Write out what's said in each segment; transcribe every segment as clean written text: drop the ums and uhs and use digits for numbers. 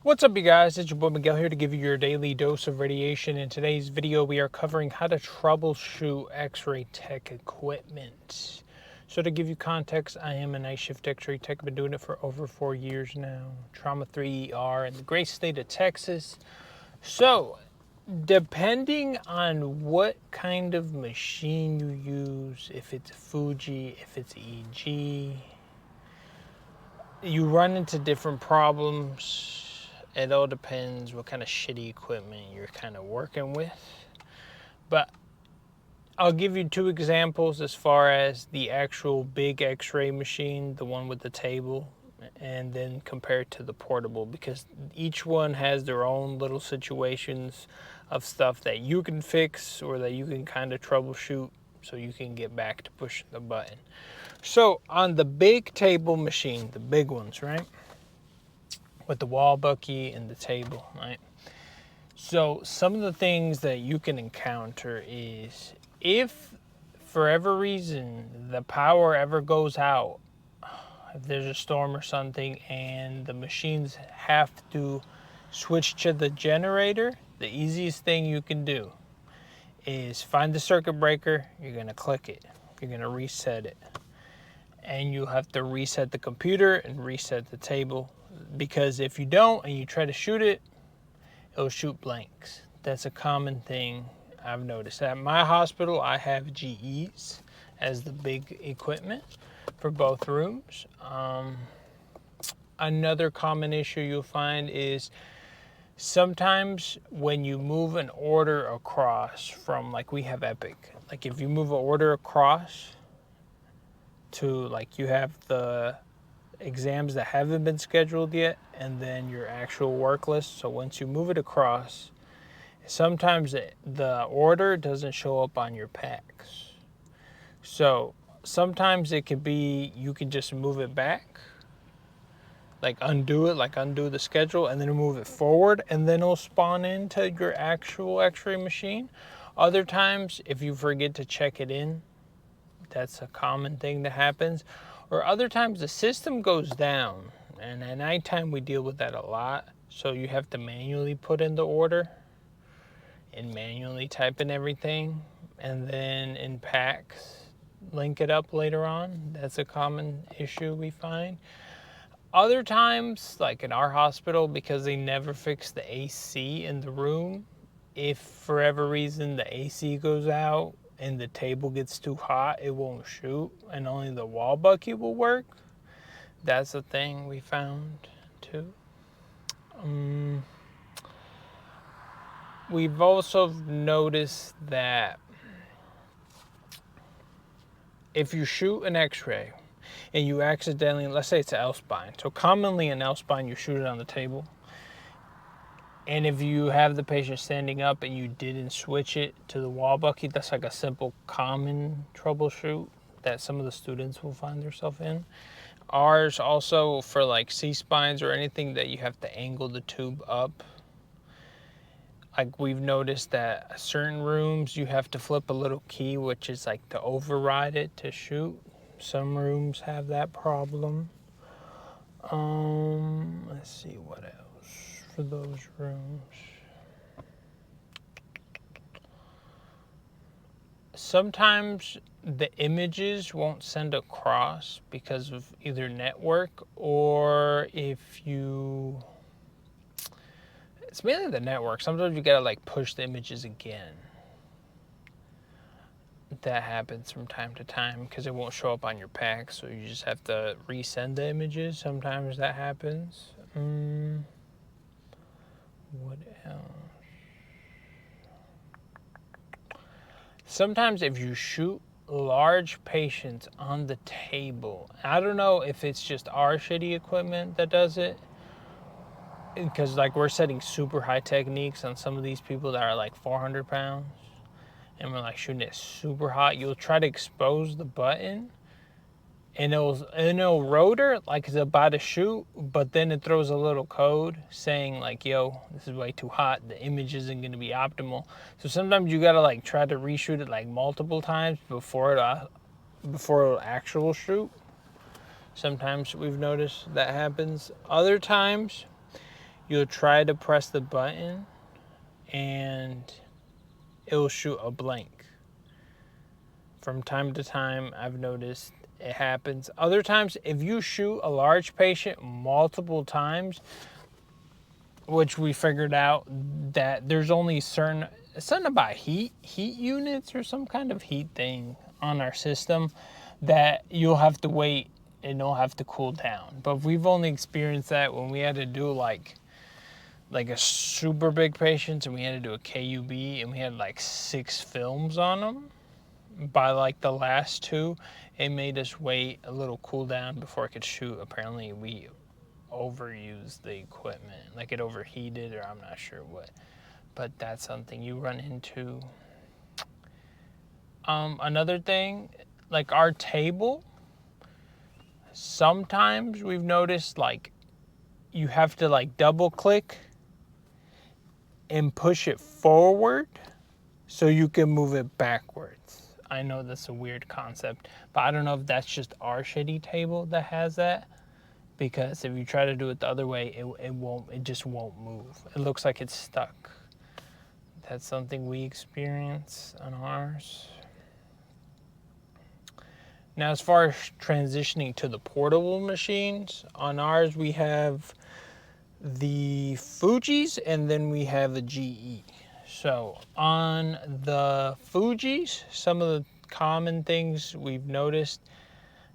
What's up, you guys? It's your boy Miguel here to give you your daily dose of radiation. In today's video, we are covering how to troubleshoot X-ray tech equipment. So to give you context, I am a night shift X-ray tech. I've been doing it for over 4 years now. Trauma 3 ER in the great state of Texas. So depending on what kind of machine you use, if it's Fuji, if it's EG, you run into different problems. It all depends what kind of shitty equipment you're kind of working with. But I'll give you two examples as far as the actual big X-ray machine, the one with the table, and then compare it to the portable, because each one has their own little situations of stuff that you can fix or that you can kind of troubleshoot so you can get back to pushing the button. So on the big table machine, the big ones, right? With the wall bucky and the table, right? So some of the things that you can encounter is if for every reason the power ever goes out, if there's a storm or something and the machines have to switch to the generator, the easiest thing you can do is find the circuit breaker, you're gonna click it, you're gonna reset it. And you have to reset the computer and reset the table, because if you don't and you try to shoot it, it'll shoot blanks. That's a common thing I've noticed. At my hospital, I have GEs as the big equipment for both rooms. Another common issue you'll find is sometimes when you move an order across from, like we have Epic, like if you move an order across to, like, you have the exams that haven't been scheduled yet and then your actual work list. So once you move it across, sometimes the order doesn't show up on your packs. So sometimes it could be you can just move it back, like undo it, like undo the schedule and then move it forward, and then it'll spawn into your actual X-ray machine. Other times, if you forget to check it in, that's a common thing that happens. Or other times the system goes down, and at nighttime we deal with that a lot. So you have to manually put in the order and manually type in everything, and then in packs link it up later on. That's a common issue we find. Other times, like in our hospital, because they never fix the AC in the room, if for whatever reason the AC goes out and the table gets too hot, it won't shoot, and only the wall bucket will work. That's a thing we found too. We've also noticed that if you shoot an X-ray and you accidentally, let's say it's an L-spine, so commonly an L-spine you shoot it on the table, and if you have the patient standing up and you didn't switch it to the wall bucket, that's like a simple common troubleshoot that some of the students will find themselves in. Ours also, for like C-spines or anything that you have to angle the tube up, like we've noticed that certain rooms you have to flip a little key, which is like to override it to shoot. Some rooms have that problem. Let's see what else for those rooms. Sometimes the images won't send across because of either network, or if you, it's mainly the network. Sometimes you gotta like push the images again. That happens from time to time because it won't show up on your pack, so you just have to resend the images. Sometimes that happens. What else? Sometimes if you shoot large patients on the table, I don't know if it's just our shitty equipment that does it, because like we're setting super high techniques on some of these people that are like 400 pounds, and we're like shooting it super hot. You'll try to expose the button and it'll rotor like it's about to shoot, but then it throws a little code saying like, yo, this is way too hot, the image isn't going to be optimal. So sometimes you gotta like try to reshoot it like multiple times before it'll actual shoot. Sometimes we've noticed that happens. Other times you'll try to press the button and it'll shoot a blank. From time to time, I've noticed it happens. Other times, if you shoot a large patient multiple times, which we figured out that there's only something about heat units or some kind of heat thing on our system that you'll have to wait and it'll have to cool down. But we've only experienced that when we had to do like a super big patient and we had to do a KUB and we had like 6 films on them. By like the last 2, it made us wait a little cool down before it could shoot. Apparently we overused the equipment, like it overheated or I'm not sure what, but that's something you run into. Another thing, like our table, sometimes we've noticed like you have to like double click and push it forward so you can move it backwards. I know that's a weird concept, but I don't know if that's just our shitty table that has that. Because if you try to do it the other way, it just won't move. It looks like it's stuck. That's something we experience on ours. Now, as far as transitioning to the portable machines, on ours we have the Fujis and then we have the GE. So on the Fujis, some of the common things we've noticed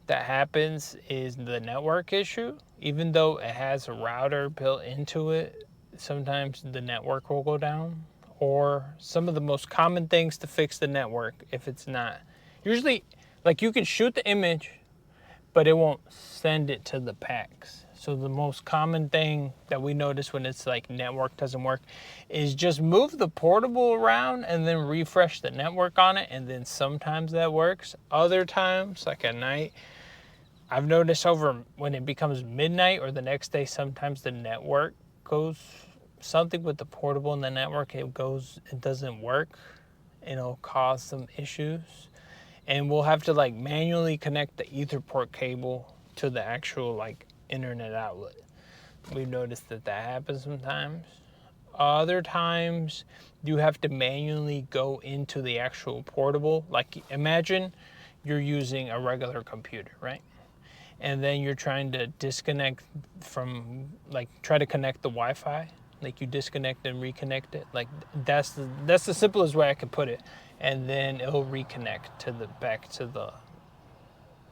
that happens is the network issue. Even though it has a router built into it, sometimes the network will go down. Or some of the most common things to fix the network, if it's not. Usually, like you can shoot the image, but it won't send it to the PACS. So the most common thing that we notice when it's like network doesn't work is just move the portable around and then refresh the network on it, and then sometimes that works. Other times, like at night, I've noticed over when it becomes midnight or the next day, sometimes the network goes, something with the portable and the network, it doesn't work. It'll cause some issues. And we'll have to like manually connect the Etherport cable to the actual like internet outlet. We've noticed that happens sometimes. Other times you have to manually go into the actual portable. Like imagine you're using a regular computer, right? And then you're trying to disconnect from, like try to connect the Wi-Fi. Like you disconnect and reconnect it. Like that's the simplest way I could put it. And then it'll reconnect to the back to the,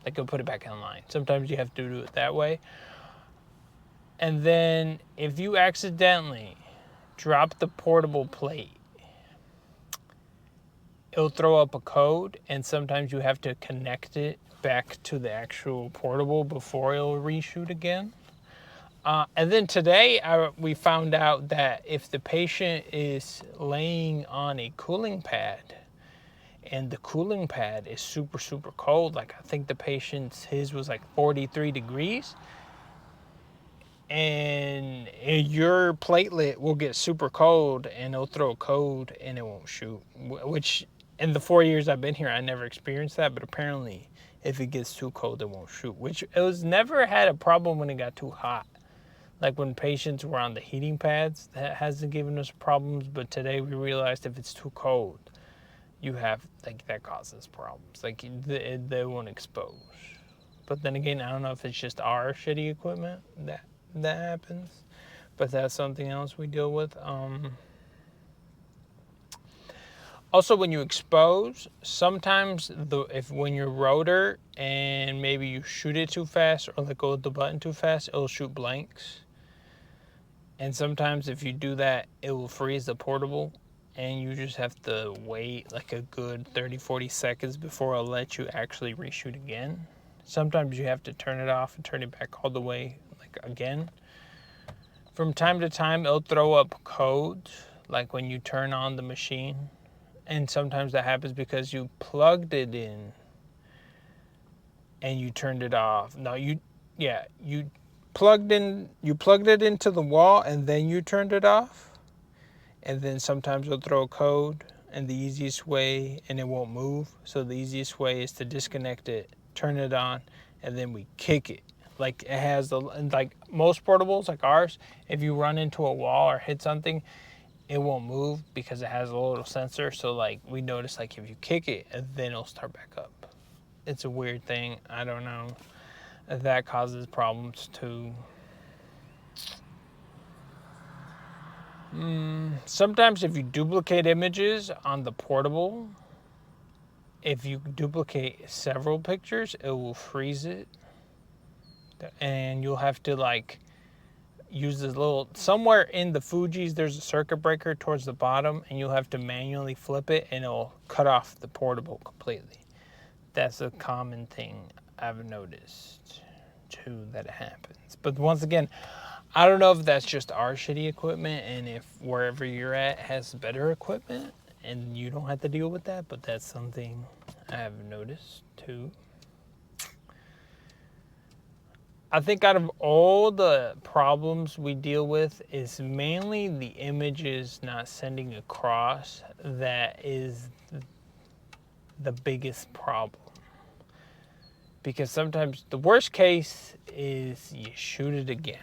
like it'll put it back online. Sometimes you have to do it that way. And then if you accidentally drop the portable plate, it'll throw up a code, and sometimes you have to connect it back to the actual portable before it'll reshoot again. And then today we found out that if the patient is laying on a cooling pad and the cooling pad is super, super cold, like I think the his was like 43 degrees, and your platelet will get super cold and it'll throw a code and it won't shoot, which in the 4 years I've been here, I never experienced that, but apparently if it gets too cold, it won't shoot, which it was never had a problem when it got too hot. Like when patients were on the heating pads, that hasn't given us problems, but today we realized if it's too cold, you have, like that causes problems. Like they won't expose. But then again, I don't know if it's just our shitty equipment that happens, but that's something else we deal with. Also, when you expose, sometimes when your rotor and maybe you shoot it too fast or let go of the button too fast, it'll shoot blanks. And sometimes if you do that, it will freeze the portable and you just have to wait like a good 30-40 seconds before it'll let you actually reshoot again. Sometimes you have to turn it off and turn it back all the way like again. From time to time, it'll throw up codes like when you turn on the machine. And sometimes that happens because you plugged it in and you turned it off. No, you plugged it into the wall and then you turned it off. And then sometimes it'll throw a code, and the easiest way, and it won't move. So the easiest way is to disconnect it, turn it on, and then we kick it. Like it has the, like most portables like ours, if you run into a wall or hit something, it won't move because it has a little sensor. So like we notice like if you kick it, then it'll start back up. It's a weird thing. I don't know. That causes problems too. Sometimes if you duplicate images on the portable, if you duplicate several pictures, it will freeze it. And you'll have to like use this little, somewhere in the Fujis, there's a circuit breaker towards the bottom, and you'll have to manually flip it and it'll cut off the portable completely. That's a common thing I've noticed too, that it happens. But once again, I don't know if that's just our shitty equipment and if wherever you're at has better equipment and you don't have to deal with that, but that's something I have noticed too. I think out of all the problems we deal with, is mainly the images not sending across that is the biggest problem. Because sometimes the worst case is you shoot it again.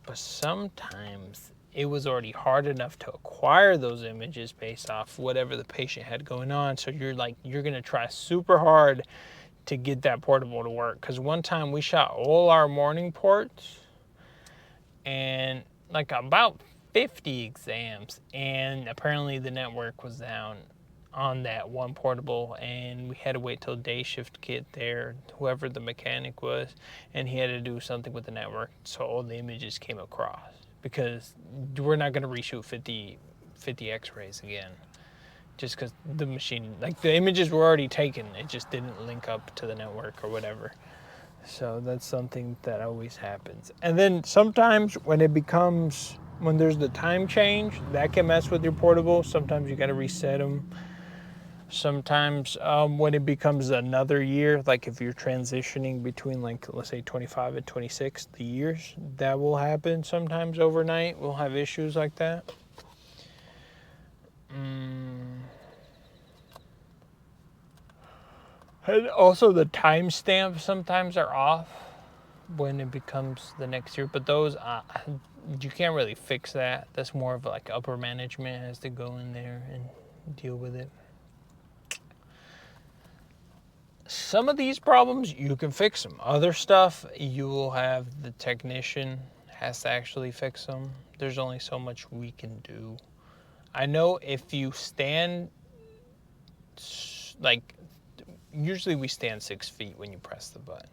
But sometimes it was already hard enough to acquire those images based off whatever the patient had going on. So you're gonna try super hard to get that portable to work. Because one time we shot all our morning ports and like about 50 exams, and apparently the network was down on that one portable, and we had to wait till day shift get there, whoever the mechanic was, and he had to do something with the network so all the images came across, because we're not going to reshoot 50 x-rays again just because the machine, like the images were already taken, it just didn't link up to the network or whatever. So that's something that always happens. And then sometimes when there's the time change, that can mess with your portable. Sometimes you got to reset them. Sometimes when it becomes another year, like if you're transitioning between, like, let's say 25 and 26, the years, that will happen sometimes overnight. We'll have issues like that. And also the timestamps sometimes are off when it becomes the next year, but those, you can't really fix that. That's more of like upper management has to go in there and deal with it. Some of these problems, you can fix them. Other stuff, you will have the technician has to actually fix them. There's only so much we can do. I know if you stand, like, usually we stand 6 feet when you press the button.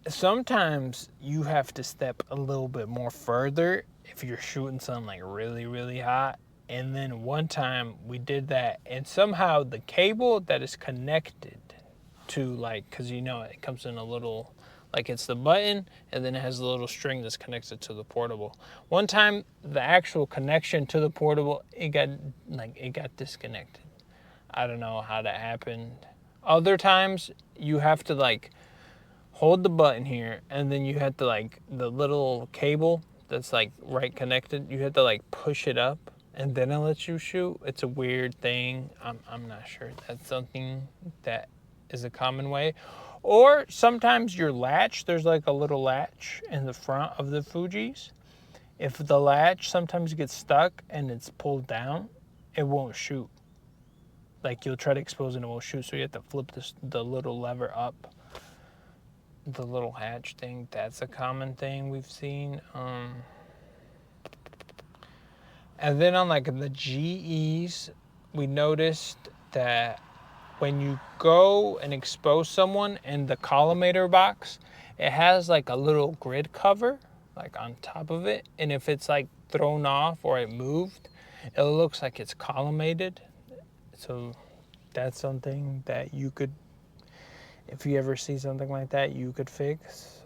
Sometimes you have to step a little bit more further if you're shooting something like really, really hot. And then one time we did that, and somehow the cable that is connected to, like, because you know it comes in a little, like it's the button and then it has a little string that's connected to the portable. One time the actual connection to the portable, it got disconnected. I don't know how that happened. Other times you have to like hold the button here, and then you have to, like, the little cable that's like right connected, you have to like push it up and then it lets you shoot. It's a weird thing. I'm not sure that's something that is a common way. Or sometimes your latch, there's like a little latch in the front of the Fujis. If the latch sometimes gets stuck and it's pulled down, it won't shoot. Like you'll try to expose it and it won't shoot, so you have to flip the little lever up. The little hatch thing, that's a common thing we've seen. And then on like the GEs, we noticed that when you go and expose someone in the collimator box, it has like a little grid cover like on top of it, and if it's like thrown off or it moved, it looks like it's collimated. So that's something that you could, if you ever see something like that, you could fix.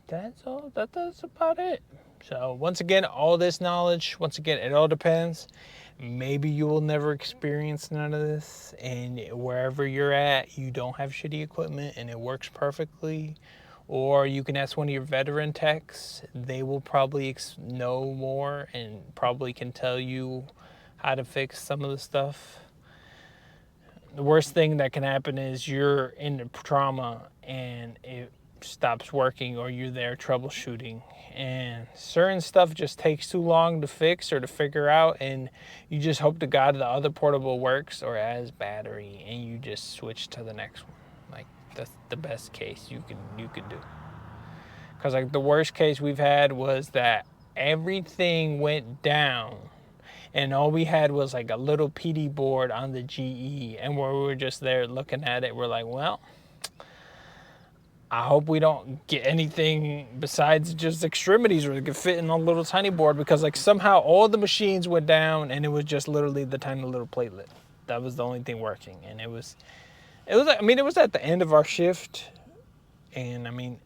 That's all. That's about it. So once again, all this knowledge, once again, it all depends. Maybe you will never experience none of this, and wherever you're at, you don't have shitty equipment and it works perfectly. Or you can ask one of your veteran techs. They will probably know more and probably can tell you how to fix some of the stuff. The worst thing that can happen is you're in the trauma and it stops working, or you're there troubleshooting, and certain stuff just takes too long to fix or to figure out, and you just hope to God the other portable works or has battery, and you just switch to the next one. Like, that's the best case you could do. Because like the worst case we've had was that everything went down and all we had was like a little PD board on the GE, and where we were just there looking at it, we're like, well, I hope we don't get anything besides just extremities where it could fit in a little tiny board, because like somehow all the machines went down and it was just literally the tiny little platelet. That was the only thing working. And it was at the end of our shift, and I mean,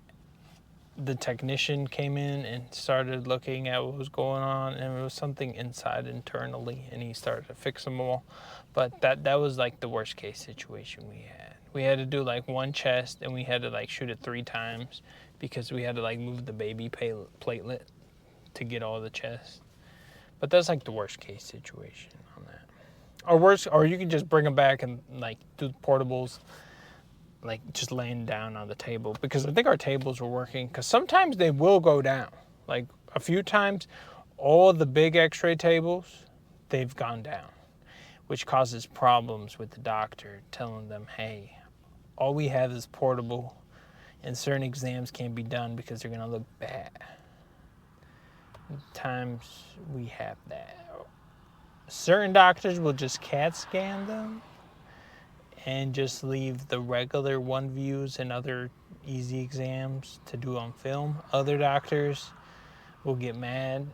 the technician came in and started looking at what was going on, and it was something inside internally, and he started to fix them all. But that was like the worst case situation we had. We had to do like one chest, and we had to like shoot it 3 times because we had to like move the baby platelet to get all the chest. But that's like the worst case situation on that. Or you can just bring them back and like do the portables, like just laying down on the table, because I think our tables were working, because sometimes they will go down. Like a few times, all the big X-ray tables, they've gone down, which causes problems with the doctor, telling them, hey, all we have is portable, and certain exams can't be done because they're gonna look bad. Times we have that. Certain doctors will just CAT scan them and just leave the regular 1 views and other easy exams to do on film. Other doctors will get mad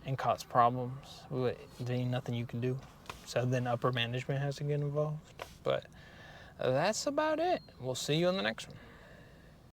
and cause problems. There ain't nothing you can do. So then upper management has to get involved. But that's about it. We'll see you on the next one.